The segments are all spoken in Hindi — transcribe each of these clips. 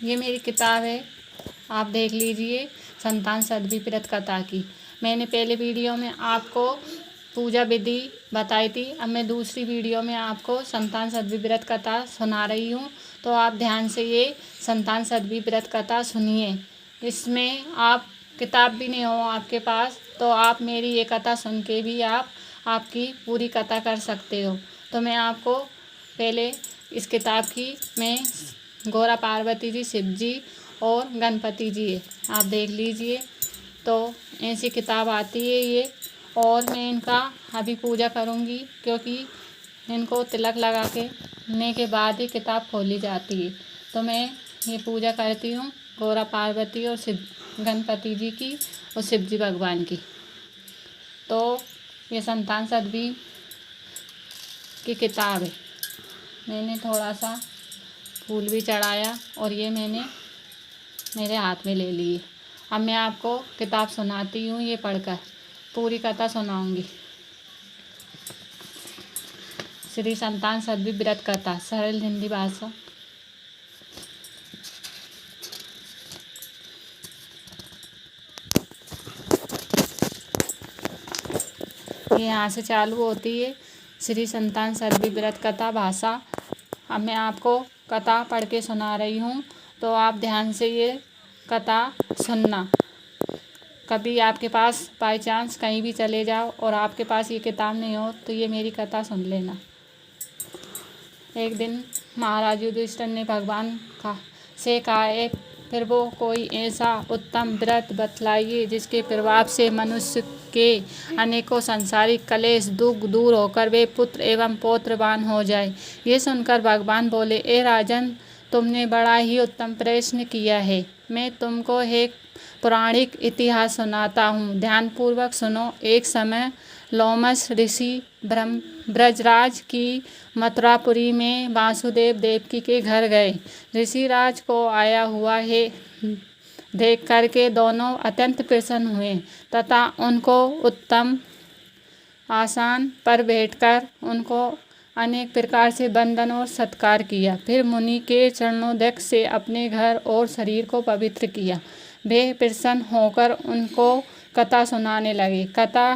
ये मेरी किताब है, आप देख लीजिए, संतान सदवी व्रत कथा की। मैंने पहले वीडियो में आपको पूजा विधि बताई थी। अब मैं दूसरी वीडियो में आपको संतान सदवी व्रत कथा सुना रही हूँ, तो आप ध्यान से ये संतान सदवी व्रत कथा सुनिए। इसमें आप किताब भी नहीं हो आपके पास, तो आप मेरी ये कथा सुन के भी आपकी पूरी कथा कर सकते हो। तो मैं आपको पहले इस किताब की मैं गौरा पार्वती जी, शिव जी और गणपति जी है, आप देख लीजिए। तो ऐसी किताब आती है ये, और मैं इनका अभी पूजा करूँगी, क्योंकि इनको तिलक लगा के बाद ही किताब खोली जाती है। तो मैं ये पूजा करती हूँ गौरा पार्वती और शिव गणपति जी की और शिव जी भगवान की। तो ये संतान सदवी की किताब है। मैंने थोड़ा सा फूल भी चढ़ाया और ये मैंने मेरे हाथ में ले लिए। अब मैं आपको किताब सुनाती हूँ, ये पढ़कर पूरी कथा सुनाऊंगी। श्री संतान सदवी व्रत कथा, सरल हिंदी भाषा। ये यहाँ से चालू होती है, श्री संतान सदवी व्रत कथा भाषा। अब मैं आपको कथा पढ़ के सुना रही हूँ, तो आप ध्यान से ये कथा सुनना। कभी आपके पास बाई चांस कहीं भी चले जाओ और आपके पास ये किताब नहीं हो, तो ये मेरी कथा सुन लेना। एक दिन महाराज युधिष्ठिर ने भगवान से कहा, फिर वो कोई ऐसा उत्तम व्रत बतलाइए जिसके प्रभाव से मनुष्य के अनेकों सांसारिक कलेश दुख दूर होकर वे पुत्र एवं पौत्रवान हो जाए। ये सुनकर भगवान बोले, ए राजन, तुमने बड़ा ही उत्तम प्रश्न किया है। मैं तुमको एक पौराणिक इतिहास सुनाता हूँ, ध्यानपूर्वक सुनो। एक समय लोमस ऋषि ब्रजराज की मथुरापुरी में वासुदेव देवकी के घर गए। ऋषिराज को आया हुआ है देख करके दोनों अत्यंत प्रसन्न हुए तथा उनको उत्तम आसन पर बैठकर उनको अनेक प्रकार से वंदन और सत्कार किया। फिर मुनि के चरणोदक से अपने घर और शरीर को पवित्र किया। वे प्रसन्न होकर उनको कथा सुनाने लगे। कथा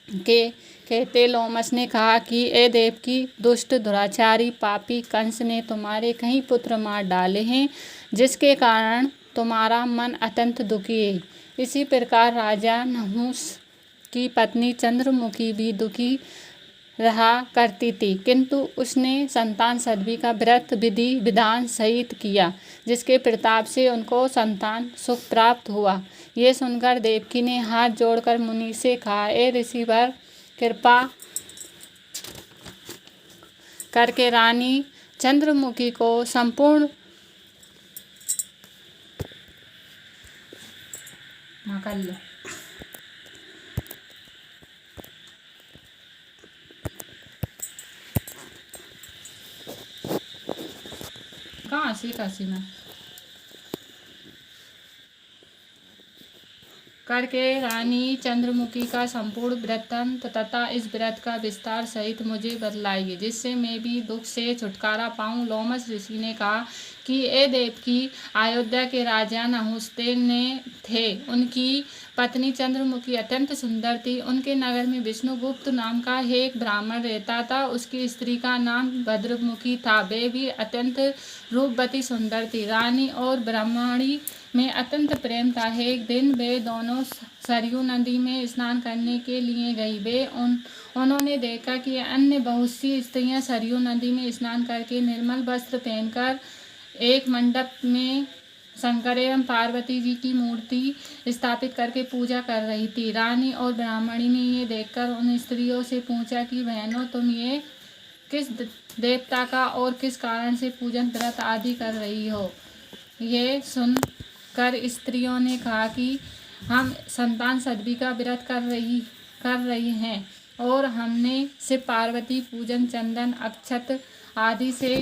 के कहते लोमस ने कहा कि ए देवकी, दुष्ट दुराचारी पापी कंस ने तुम्हारे कई पुत्र मार डाले हैं, जिसके कारण तुम्हारा मन अत्यंत दुखी है। इसी प्रकार राजा नहुस की पत्नी चंद्रमुखी भी दुखी रहा करती थी, किंतु उसने संतान सदवी का व्रत विधि विधान सहित किया, जिसके प्रताप से उनको संतान सुख प्राप्त हुआ। ये सुनकर देवकी ने हाथ जोड़कर मुनि से कहा, ए ऋषिवर, कृपा करके रानी चंद्रमुखी को संपूर्ण काशी में करके रानी चंद्रमुखी का संपूर्ण वृत्तांत तथा इस व्रत का विस्तार सहित मुझे बतलाइए, जिससे मैं भी दुख से छुटकारा पाऊं। लोमस ऋषि ने कहा कि ए देवकी, अयोध्या के राजा नहुसदेव ने थे। उनकी पत्नी चंद्रमुखी अत्यंत सुंदर थी। उनके नगर में विष्णुगुप्त नाम का एक ब्राह्मण रहता था। उसकी स्त्री का नाम भद्रमुखी था। वे भी अत्यंत रूपवती सुंदर थी। रानी और ब्राह्मणी में अत्यंत प्रेम था। एक दिन वे दोनों सरयू नदी में स्नान करने के लिए गई। उन्होंने देखा कि अन्य बहुत सी स्त्रियां सरयू नदी में स्नान करके निर्मल वस्त्र पहनकर एक मंडप में शंकर एवं पार्वती जी की मूर्ति स्थापित करके पूजा कर रही थी। रानी और ब्राह्मणी ने ये देखकर उन स्त्रियों से पूछा कि बहनों, तुम ये किस देवता का और किस कारण से पूजन व्रत आदि कर रही हो? ये सुनकर स्त्रियों ने कहा कि हम संतान सदवी का व्रत कर रही हैं और हमने शिव पार्वती पूजन चंदन अक्षत आदि से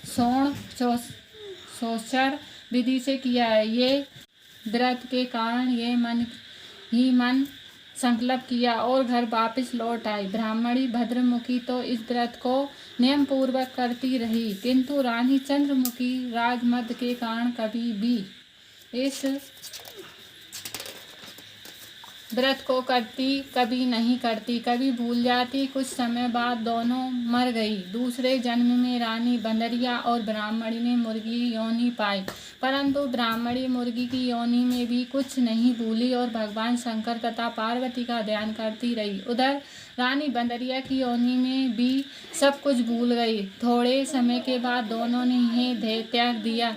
सोण सोचर विधि से किया है। ये व्रत के कारण ये मन संकल्प किया और घर वापस लौट आई। ब्राह्मणी भद्रमुखी तो इस व्रत को नियम पूर्वक करती रही, किंतु रानी चंद्रमुखी राजमद के कारण कभी भी इस व्रत को करती, कभी नहीं करती, कभी भूल जाती। कुछ समय बाद दोनों मर गई। दूसरे जन्म में रानी बंदरिया और ब्राह्मणी ने मुर्गी योनि पाई, परंतु ब्राह्मणी मुर्गी की योनि में भी कुछ नहीं भूली और भगवान शंकर तथा पार्वती का ध्यान करती रही। उधर रानी बंदरिया की योनि में भी सब कुछ भूल गई। थोड़े समय के बाद दोनों ने ही देह त्याग दिया।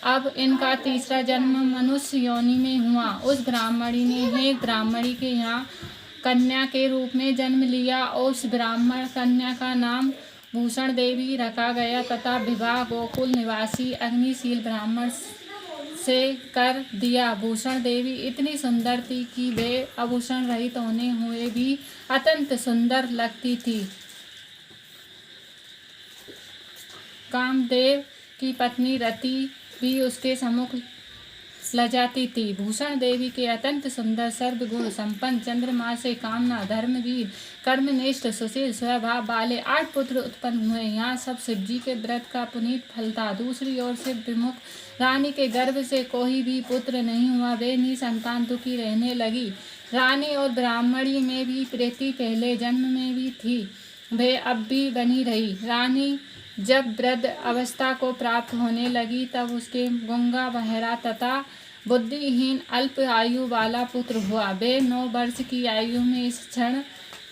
अब इनका तीसरा जन्म मनुष्य योनि में हुआ। उस ब्राह्मणी ने एक ब्राह्मणी के यहाँ कन्या के रूप में जन्म लिया। उस ब्राह्मण कन्या का नाम भूषण देवी रखा गया तथा विवाह गोकुल निवासी अग्निशील ब्राह्मण से कर दिया। भूषण देवी इतनी सुंदर थी कि वे आभूषण रहित होने हुए भी अत्यंत सुंदर लगती थी। कामदेव की पत्नी रति भी उसके सम्मुख लजाती थी। भूषण देवी के अत्यंत सुंदर सर्वगुण संपन्न चंद्रमा से कामना धर्मवीर कर्मनिष्ठ सुशील स्वभाव वाले 8 पुत्र उत्पन्न हुए। यहाँ सब शिवजी के व्रत का पुनीत फल था। दूसरी ओर शिव विमुख रानी के गर्भ से कोई भी पुत्र नहीं हुआ। वे निसंतान दुखी रहने लगी। रानी और ब्राह्मणी में भी प्रीति पहले जन्म में भी थी, वे अब भी बनी रही। रानी जब वृद्ध अवस्था को प्राप्त होने लगी तब उसके गूंगा बहरा तथा बुद्धिहीन अल्प आयु वाला पुत्र हुआ। वे 9 वर्ष की आयु में इस क्षण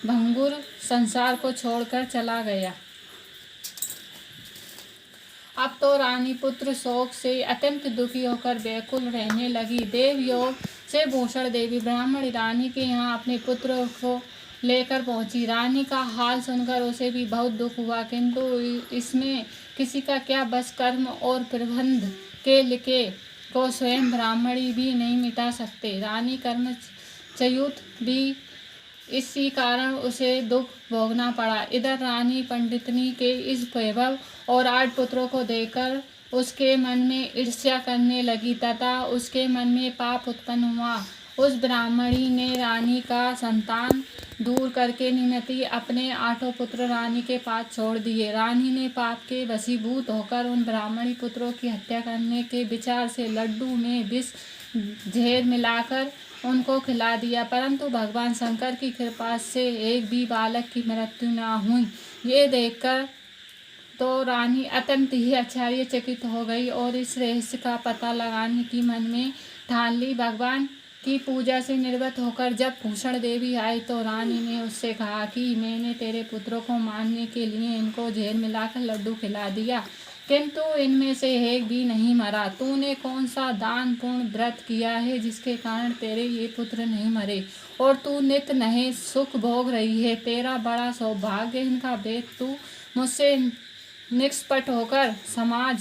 भंगुर संसार को छोड़कर चला गया। अब तो रानी पुत्र शोक से अत्यंत दुखी होकर व्याकुल रहने लगी। देव योग से भूषण देवी ब्राह्मणी रानी के यहाँ अपने पुत्र को लेकर पहुंची। रानी का हाल सुनकर उसे भी बहुत दुख हुआ, किंतु इसमें किसी का क्या बस, कर्म और प्रबंध के लिखे को स्वयं ब्राह्मणी भी नहीं मिटा सकते। रानी कर्मच्युत भी, इसी कारण उसे दुख भोगना पड़ा। इधर रानी पंडितनी के इस वैभव और 8 पुत्रों को देखकर उसके मन में ईर्ष्या करने लगी तथा उसके मन में पाप उत्पन्न हुआ। उस ब्राह्मणी ने रानी का संतान दूर करके निमित्त अपने 8 पुत्र रानी के पास छोड़ दिए। रानी ने पाप के वशीभूत होकर उन ब्राह्मणी पुत्रों की हत्या करने के विचार से लड्डू में विष झेर मिलाकर उनको खिला दिया, परंतु भगवान शंकर की कृपा से एक भी बालक की मृत्यु न हुई। ये देखकर तो रानी अत्यंत ही आश्चर्यचकित हो गई और इस रहस्य का पता लगाने की मन में ठान ली। भगवान की पूजा से निर्वृत्त होकर जब भूषण देवी आई तो रानी ने उससे कहा कि मैंने तेरे पुत्रों को मारने के लिए इनको जहर मिलाकर लड्डू खिला दिया, किंतु इनमें से एक भी नहीं मरा। तूने कौन सा दान पूर्ण व्रत किया है जिसके कारण तेरे ये पुत्र नहीं मरे और तू नित्य नए सुख भोग रही है? तेरा बड़ा सौभाग्य। इनका भेद तू मुझसे निष्पट होकर समाज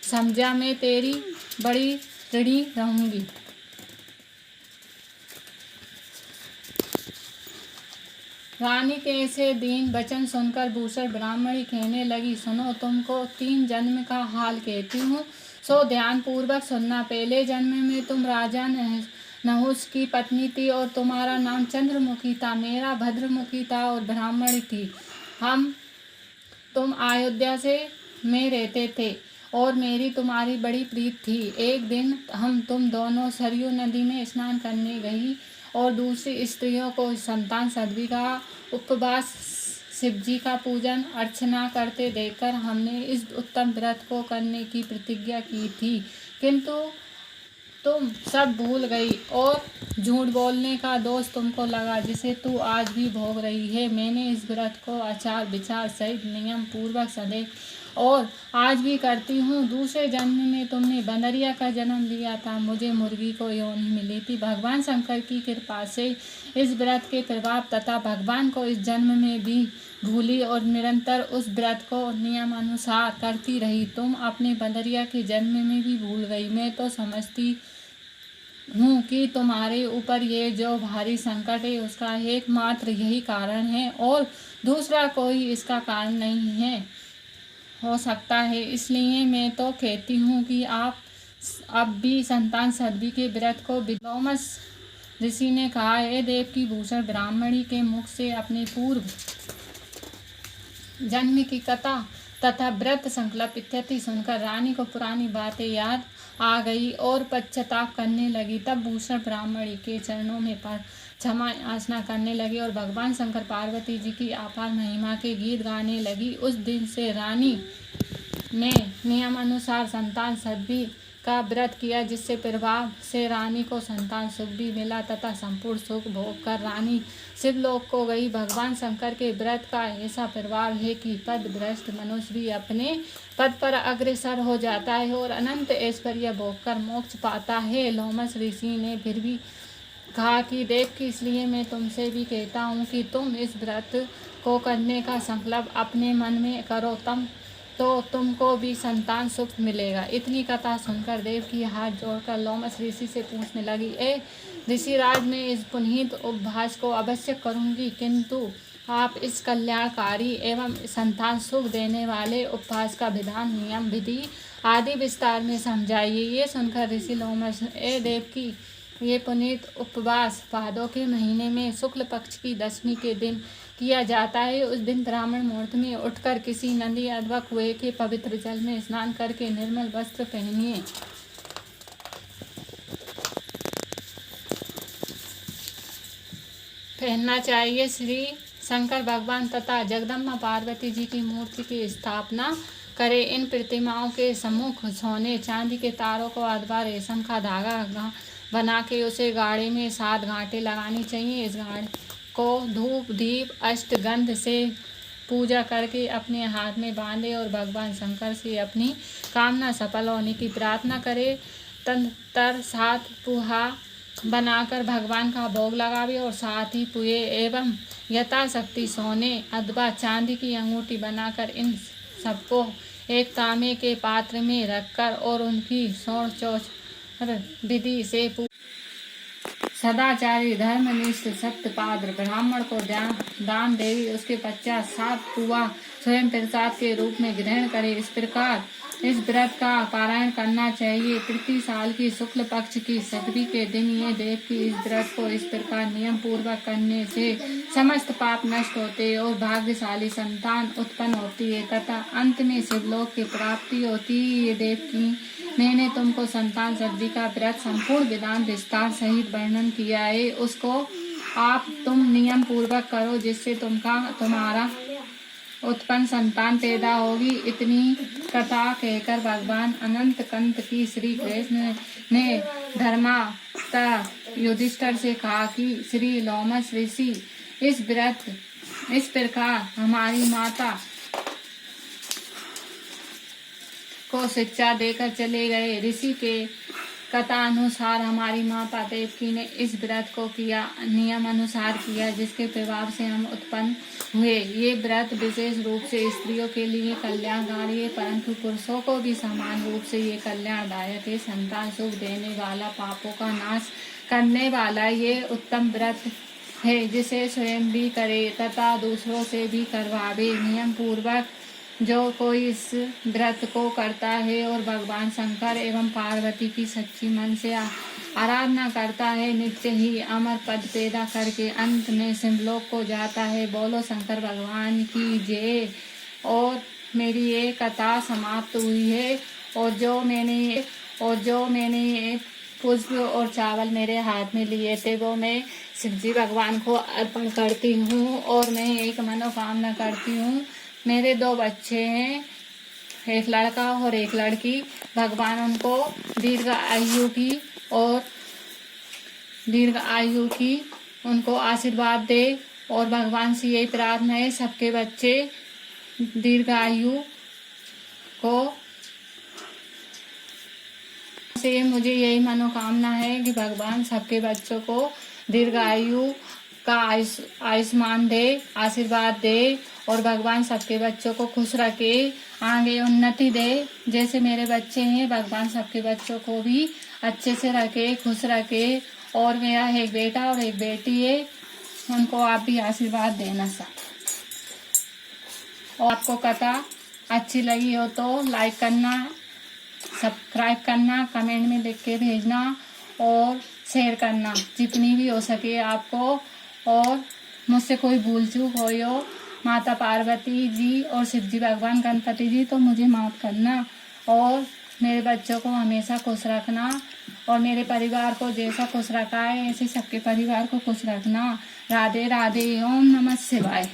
समझा, मैं तेरी बड़ी ऋणी रहूंगी। रानी के ऐसे दीन वचन सुनकर भूषण ब्राह्मणी कहने लगी, सुनो, तुमको 3 जन्म का हाल कहती हूँ, सो ध्यान पूर्वक सुनना। पहले जन्म में तुम राजा नहुस की पत्नी थी और तुम्हारा नाम चंद्रमुखी था। मेरा भद्रमुखी था और ब्राह्मणी थी। तुम अयोध्या में रहते थे और मेरी तुम्हारी बड़ी प्रीत थी। एक दिन तुम दोनों सरयू नदी में स्नान करने गई और दूसरी स्त्रियों को संतान सदवी का उपवास, शिवजी का पूजन अर्चना करते देखकर हमने इस उत्तम व्रत को करने की प्रतिज्ञा की थी, किंतु तुम सब भूल गई और झूठ बोलने का दोष तुमको लगा, जिसे तू आज भी भोग रही है। मैंने इस व्रत को आचार विचार सहित नियम पूर्वक सदैव और आज भी करती हूँ। दूसरे जन्म में तुमने बंदरिया का जन्म लिया था, मुझे मुर्गी को योनि मिली थी। भगवान शंकर की कृपा से इस व्रत के प्रभाव तथा भगवान को इस जन्म में भी भूली और निरंतर उस व्रत को नियमानुसार करती रही। तुम अपने बंदरिया के जन्म में भी भूल गई। मैं तो समझती हूँ कि तुम्हारे ऊपर ये जो भारी संकट है उसका एकमात्र यही कारण है और दूसरा कोई इसका कारण नहीं हो सकता है। इसलिए मैं तो कहती हूँ कि आप अब भी संतान सदवी के व्रत को विलोमस ऋषि ने कहा, हे देव की भूषण ब्राह्मणी के मुख से अपने पूर्व जन्म की कथा तथा व्रत संकल्प इत्यादि सुनकर रानी को पुरानी बातें याद आ गई और पश्चाताप करने लगी। तब भूषण ब्राह्मणी के चरणों में पर क्षमा याचना करने लगी और भगवान शंकर पार्वती जी की अपार महिमा के गीत गाने लगी। उस दिन से रानी ने नियम अनुसार संतान सदी का व्रत किया, जिससे प्रभाव से रानी को संतान सुख भी मिला तथा संपूर्ण सुख भोग कर रानी शिवलोक को गई। भगवान शंकर के व्रत का ऐसा प्रभाव है कि पद भ्रष्ट मनुष्य भी अपने पद पर अग्रसर हो जाता है और अनंत ऐश्वर्य भोग कर मोक्ष पाता है। लोमस ऋषि ने फिर भी कहा कि देवकी, इसलिए मैं तुमसे भी कहता हूँ कि तुम इस व्रत को करने का संकल्प अपने मन में करो, तो तुमको भी संतान सुख मिलेगा। इतनी कथा सुनकर देवकी हाथ जोड़कर लोमस ऋषि से पूछने लगी, ए ऋषिराज, मैं इस पुनीत उपवास को अवश्य करूँगी, किंतु आप इस कल्याणकारी एवं संतान सुख देने वाले उपवास का विधान, नियम, विधि आदि विस्तार में समझाइए। ये सुनकर ऋषि लोमस, ए देवकी, ये पुनीत उपवास भादों के महीने में शुक्ल पक्ष की दशमी के दिन किया जाता है। उस दिन ब्राह्मण मुहूर्त में उठकर किसी नदी अथवा कुएं के पवित्र जल में स्नान करके निर्मल वस्त्र पहनना चाहिए। श्री शंकर भगवान तथा जगदम्बा पार्वती जी की मूर्ति की स्थापना करें। इन प्रतिमाओं के सम्मुख सोने चांदी के तारों को अथवा रेशम का धागा बना के उसे गाढ़े में 7 गांठें लगानी चाहिए। इस गाढ़े को धूप दीप अष्टगंध से पूजा करके अपने हाथ में बांधे और भगवान शंकर से अपनी कामना सफल होने की प्रार्थना करे। तदनंतर 7 पुहा बनाकर भगवान का भोग लगावे और साथ ही पुए एवं यथाशक्ति सोने अथवा चांदी की अंगूठी बनाकर इन सबको एक तांबे के पात्र में रखकर और उनकी षोडशोपचार विधि से सदाचारी धर्मनिष्ठ सत्यपात्र ब्राह्मण को दान देवी। उसके पश्चात 7 पुआ स्वयं प्रसाद के रूप में ग्रहण करे। इस प्रकार इस व्रत का पारायण करना चाहिए। प्रति साल की शुक्ल पक्ष की सदवी के दिन ये देव की इस व्रत को इस प्रकार नियम पूर्वक करने से समस्त पाप नष्ट होते और भाग्यशाली संतान उत्पन्न होती है तथा अंत में शिवलोक की प्राप्ति होती है। ये देव की मैंने तुमको संतान सदी का व्रत संपूर्ण विधान विस्तार सहित वर्णन किया है, उसको तुम नियम पूर्वक करो, जिससे तुम्हारा उत्पन्न संतान पैदा होगी। इतनी कथा कहकर भगवान अनंत कंत की श्री कृष्ण ने धर्मात्मा युधिष्ठिर से कहा कि श्री लोमस ऋषि इस व्रत इस प्रकार हमारी माता को शिक्षा देकर चले गए। ऋषि के कथा अनुसार हमारी माता देवकी ने इस व्रत को नियम अनुसार किया, जिसके प्रभाव से हम उत्पन्न हुए। ये व्रत विशेष रूप से स्त्रियों के लिए कल्याणकारी है, परंतु पुरुषों को भी समान रूप से ये कल्याणदायक है। संतान सुख देने वाला, पापों का नाश करने वाला ये उत्तम व्रत है, जिसे स्वयं भी करे तथा दूसरों से भी करवावे। नियम पूर्वक जो कोई इस व्रत को करता है और भगवान शंकर एवं पार्वती की सच्ची मन से आराधना करता है, नित्य ही अमर पद पैदा करके अंत में शिवलोक को जाता है। बोलो शंकर भगवान की जय। और मेरी ये कथा समाप्त हुई है। और जो मैंने पुष्प और चावल मेरे हाथ में लिए थे, वो मैं शिवजी भगवान को अर्पण करती हूँ। और मैं एक मनोकामना करती हूँ। मेरे 2 बच्चे हैं, एक लड़का और एक लड़की। भगवान उनको दीर्घ आयु की उनको आशीर्वाद दे। और भगवान से यही प्रार्थना है, सबके बच्चे दीर्घ आयु को से मुझे यही मनोकामना है कि भगवान सबके बच्चों को दीर्घ आयु का आयुष्मान दे, आशीर्वाद दे और भगवान सबके बच्चों को खुश रखे, आगे उन्नति दे। जैसे मेरे बच्चे हैं, भगवान सबके बच्चों को भी अच्छे से रखे, खुश रखे। और मेरा एक बेटा और एक बेटी है, उनको आप भी आशीर्वाद देना सब। और आपको कथा अच्छी लगी हो तो लाइक करना, सब्सक्राइब करना, कमेंट में लिख के भेजना और शेयर करना जितनी भी हो सके आपको। और मुझसे कोई भूल चूक हो माता पार्वती जी और शिव जी भगवान गणपति जी, तो मुझे माफ़ करना और मेरे बच्चों को हमेशा खुश रखना और मेरे परिवार को जैसा खुश रखा है ऐसे सबके परिवार को खुश रखना। राधे राधे। ओम नमः शिवाय।